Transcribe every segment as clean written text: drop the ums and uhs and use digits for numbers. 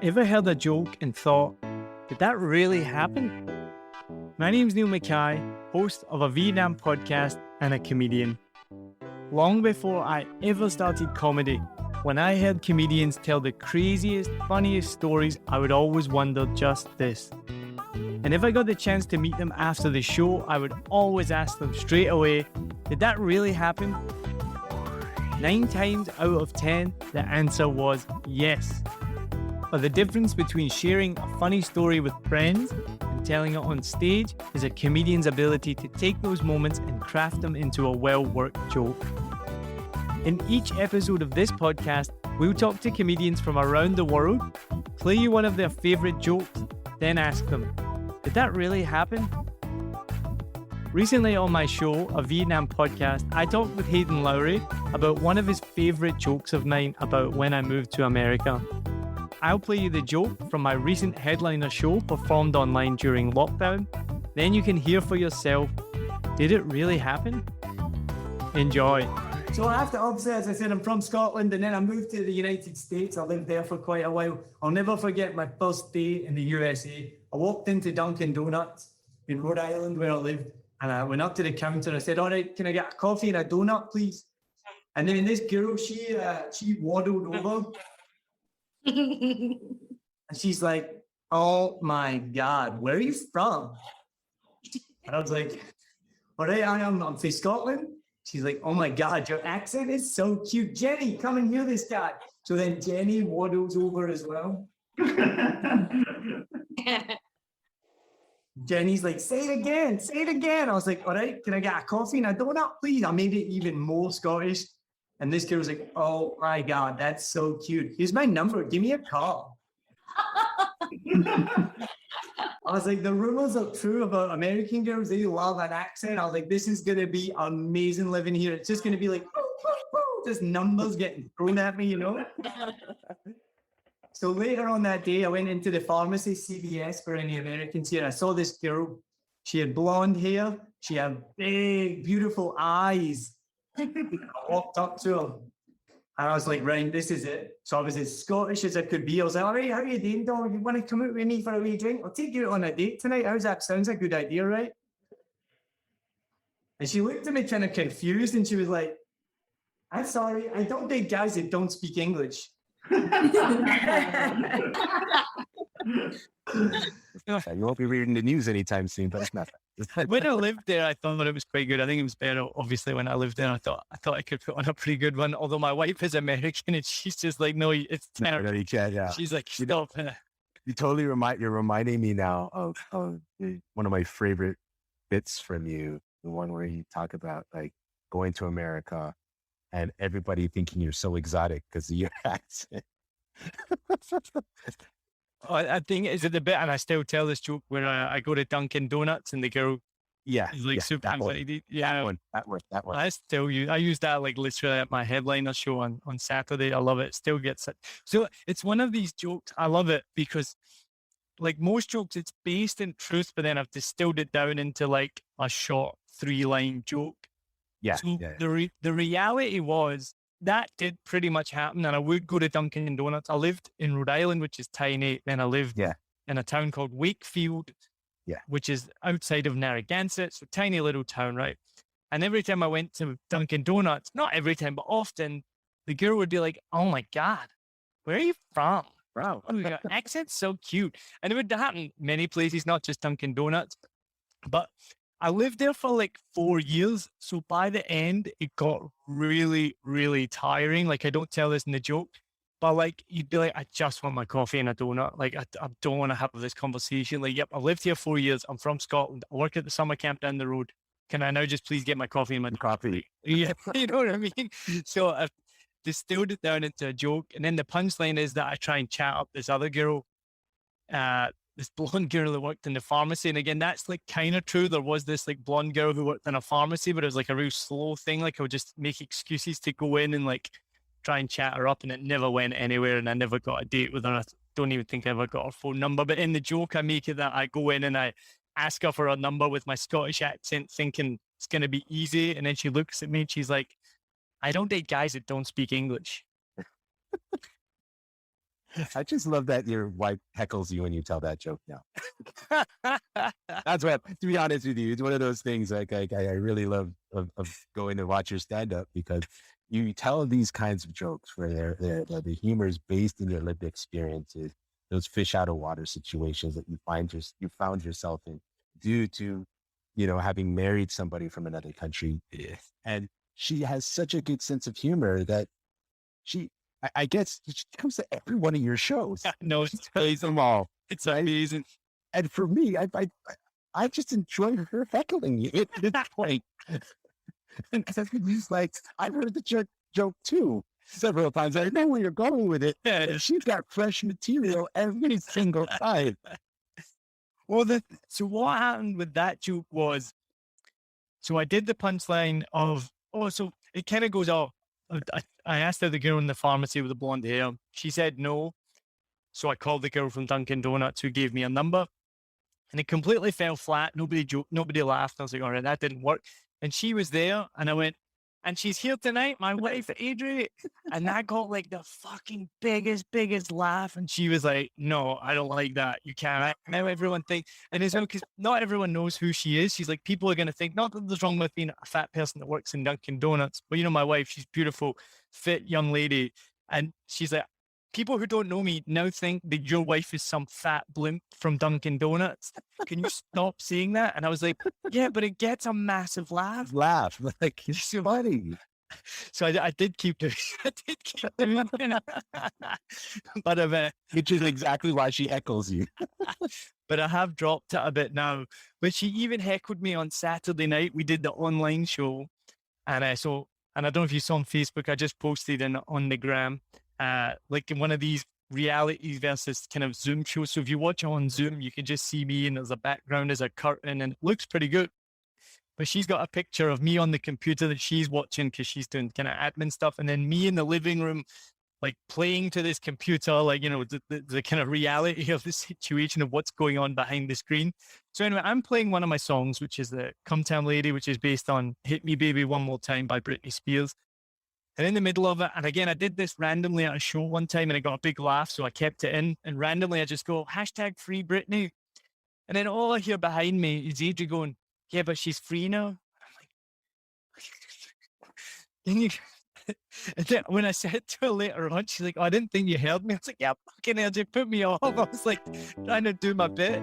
Ever heard a joke and thought, did that really happen? My name's Neil Mackay, host of a Vietnam podcast and a comedian. Long before I ever started comedy, when I heard comedians tell the craziest, funniest stories, I would always wonder just this. And if I got the chance to meet them after the show, I would always ask them straight away, did that really happen? 9 times out of 10, the answer was yes. But the difference between sharing a funny story with friends and telling it on stage is a comedian's ability to take those moments and craft them into a well-worked joke. In each episode of this podcast, we'll talk to comedians from around the world, play you one of their favorite jokes, then ask them, did that really happen? Recently on my show, a Vietnam podcast, I talked with Hayden Lowry about one of his favorite jokes of mine about when I moved to America. I'll play you the joke from my recent headliner show performed online during lockdown. Then you can hear for yourself, did it really happen? Enjoy. So after, obviously, as I said, I'm from Scotland, and then I moved to the United States. I lived there for quite a while. I'll never forget my first day in the USA. I walked into Dunkin' Donuts in Rhode Island where I lived, and I went up to the counter. I said, all right, can I get a coffee and a donut, please? And then this girl, she waddled over. And she's like, oh my God, where are you from? And I was like, all right, I'm from Scotland. She's like, oh my God, your accent is so cute. Jenny, come and hear this guy. So then Jenny waddles over as well. Jenny's like, say it again, say it again. I was like, all right, can I get a coffee and a donut, please? I made it even more Scottish. And this girl was like, oh my God, that's so cute. Here's my number, give me a call. I was like, the rumors are true about American girls. They love an accent. I was like, this is going to be amazing living here. It's just going to be like, woo, woo, woo, just numbers getting thrown at me, you know? So later on that day, I went into the pharmacy, CVS, for any Americans here. I saw this girl. She had blonde hair. She had big, beautiful eyes. I walked up to her. And I was like, right, this is it. So I was as Scottish as I could be. I was like, all right, how are you doing, dog? You want to come out with me for a wee drink? I'll take you on a date tonight. How's that? Sounds a good idea, right? And she looked at me kind of confused, and she was like, I'm sorry, I don't date guys that don't speak English. You won't be reading the news anytime soon, but it's nothing. When I lived there, I thought it was quite good. I think it was better. Obviously, when I lived there, I thought I could put on a pretty good one. Although my wife is American, and she's just like, no, it's terrible. No, you can't. Yeah, she's like, stop. You totally you're reminding me now of one of my favorite bits from you, the one where you talk about like going to America and everybody thinking you're so exotic because of your accent. I think is it the bit, and I still tell this joke where I go to Dunkin' Donuts and the girl, is like super anxiety. Yeah, that one. I use that like literally at my headliner show on Saturday. I love it. Still gets it. So it's one of these jokes. I love it because, like most jokes, it's based in truth, but then I've distilled it down into like a short 3-line joke. Yeah. So the reality was that did pretty much happen, and I would go to Dunkin' Donuts. I lived in Rhode Island, which is tiny. Then I lived in a town called Wakefield, which is outside of Narragansett, so tiny little town, right? And every time I went to Dunkin' Donuts, not every time, but often, the girl would be like, oh my God, where are you from? Wow. Oh, your accent's so cute. And it would happen many places, not just Dunkin' Donuts. But I lived there for like 4 years. So by the end, it got really, really tiring. Like, I don't tell this in the joke, but like, you'd be like, I just want my coffee and a donut. Like, I don't want to have this conversation. Like, yep, I lived here 4 years. I'm from Scotland. I work at the summer camp down the road. Can I now just please get my coffee and my coffee? Yeah, you know what I mean? So I've distilled it down into a joke. And then the punchline is that I try and chat up this other girl, this blonde girl that worked in the pharmacy. And again, that's like kind of true. There was this like blonde girl who worked in a pharmacy, but it was like a real slow thing. Like I would just make excuses to go in and like try and chat her up, and it never went anywhere. And I never got a date with her. I don't even think I ever got her phone number. But in the joke, I make it that I go in and I ask her for her number with my Scottish accent, thinking it's going to be easy. And then she looks at me and she's like, I don't date guys that don't speak English. I just love that your wife heckles you when you tell that joke now. That's what, to be honest with you, it's one of those things I really love of going to watch your stand up because you tell these kinds of jokes where the humor is based in your lived experiences, those fish out of water situations that you found yourself in due to, having married somebody from another country. Yeah. And she has such a good sense of humor that she, I guess she comes to every one of your shows. No, She tells them all. it's amazing. And for me, I just enjoy her heckling you at this point. And he's like, I've heard the joke too several times. I know where you're going with it. Yeah. And she's got fresh material every single time. Well, so what happened with that joke was, so I did the punchline of, so it kind of goes, I asked her, the girl in the pharmacy with the blonde hair. She said no. So I called the girl from Dunkin' Donuts who gave me a number, and it completely fell flat. Nobody joked, nobody laughed. I was like, all right, that didn't work. And she was there, and I went, and she's here tonight, my wife, Adri. And that got like the fucking biggest laugh. And she was like, no, I don't like that. You can't. Now everyone thinks, and it's because not everyone knows who she is. She's like, people are going to think, not that there's wrong with being a fat person that works in Dunkin' Donuts, but my wife, she's beautiful, fit young lady. And she's like, people who don't know me now think that your wife is some fat blimp from Dunkin' Donuts. Can you stop saying that? And I was like, yeah, but it gets a massive laugh. Like, it's funny. So I did keep doing it. But which is exactly why she heckles you. But I have dropped it a bit now. But she even heckled me on Saturday night. We did the online show. And I don't know if you saw on Facebook, I just posted on the gram, like in one of these reality versus kind of Zoom shows. So if you watch it on Zoom, you can just see me and there's a background as a curtain and it looks pretty good. But she's got a picture of me on the computer that she's watching because she's doing kind of admin stuff. And then me in the living room, like playing to this computer, like, the kind of reality of the situation of what's going on behind the screen. So anyway, I'm playing one of my songs, which is the Come Town Lady, which is based on Hit Me Baby One More Time by Britney Spears. And in the middle of it, and again, I did this randomly at a show one time and I got a big laugh. So I kept it in and randomly I just go, #free Britney. And then all I hear behind me is Adri going, yeah, but she's free now. I'm like, and then when I said to her later on, she's like, oh, I didn't think you heard me. I was like, yeah, fucking hell, you put me off. I was like trying to do my bit.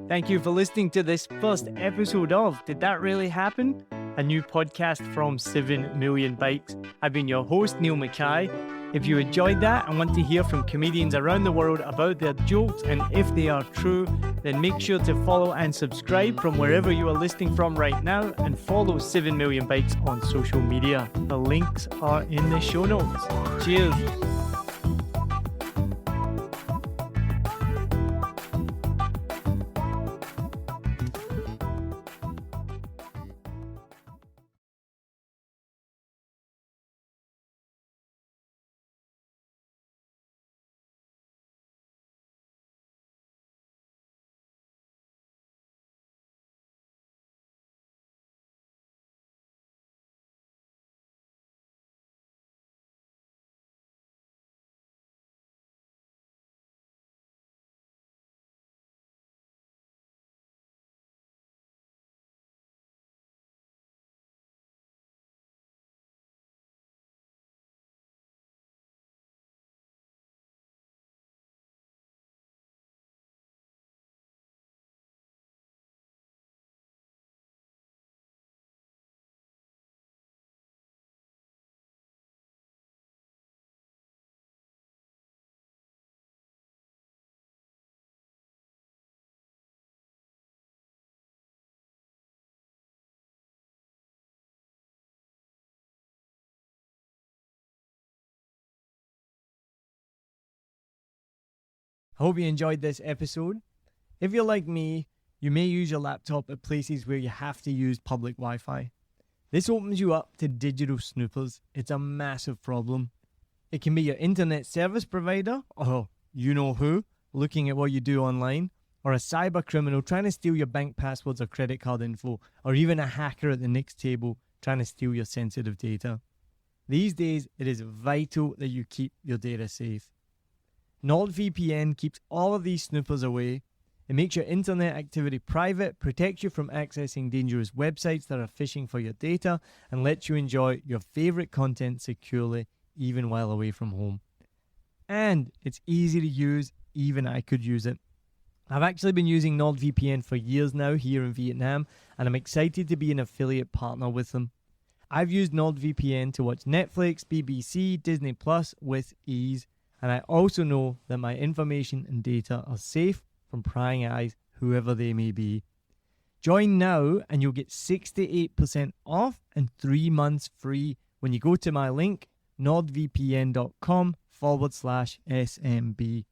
Thank you for listening to this first episode of Did That Really Happen? A new podcast from 7 Million Bikes. I've been your host, Neil Mackay. If you enjoyed that and want to hear from comedians around the world about their jokes and if they are true, then make sure to follow and subscribe from wherever you are listening from right now and follow 7 Million Bikes on social media. The links are in the show notes. Cheers. I hope you enjoyed this episode. If you're like me, you may use your laptop at places where you have to use public Wi-Fi. This opens you up to digital snoopers. It's a massive problem. It can be your internet service provider, or you know who, looking at what you do online, or a cyber criminal trying to steal your bank passwords or credit card info, or even a hacker at the next table trying to steal your sensitive data. These days, it is vital that you keep your data safe. NordVPN keeps all of these snoopers away. It makes your internet activity private, protects you from accessing dangerous websites that are phishing for your data, and lets you enjoy your favorite content securely, even while away from home. And it's easy to use, even I could use it. I've actually been using NordVPN for years now here in Vietnam, and I'm excited to be an affiliate partner with them. I've used NordVPN to watch Netflix, BBC, Disney Plus with ease, and I also know that my information and data are safe from prying eyes, whoever they may be. Join now and you'll get 68% off and 3 months free when you go to my link, nordvpn.com/SMB.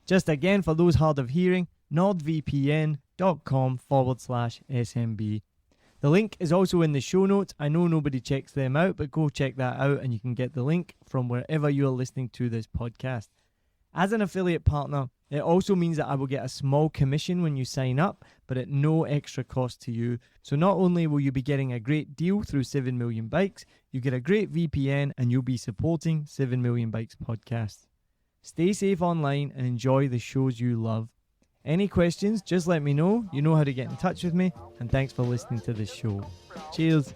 Just again, for those hard of hearing, nordvpn.com/SMB. The link is also in the show notes. I know nobody checks them out, but go check that out and you can get the link from wherever you're listening to this podcast. As an affiliate partner, it also means that I will get a small commission when you sign up, but at no extra cost to you. So not only will you be getting a great deal through 7 Million Bikes, you get a great VPN and you'll be supporting 7 Million Bikes podcast. Stay safe online and enjoy the shows you love. Any questions, just let me know. You know how to get in touch with me. And thanks for listening to this show. Cheers.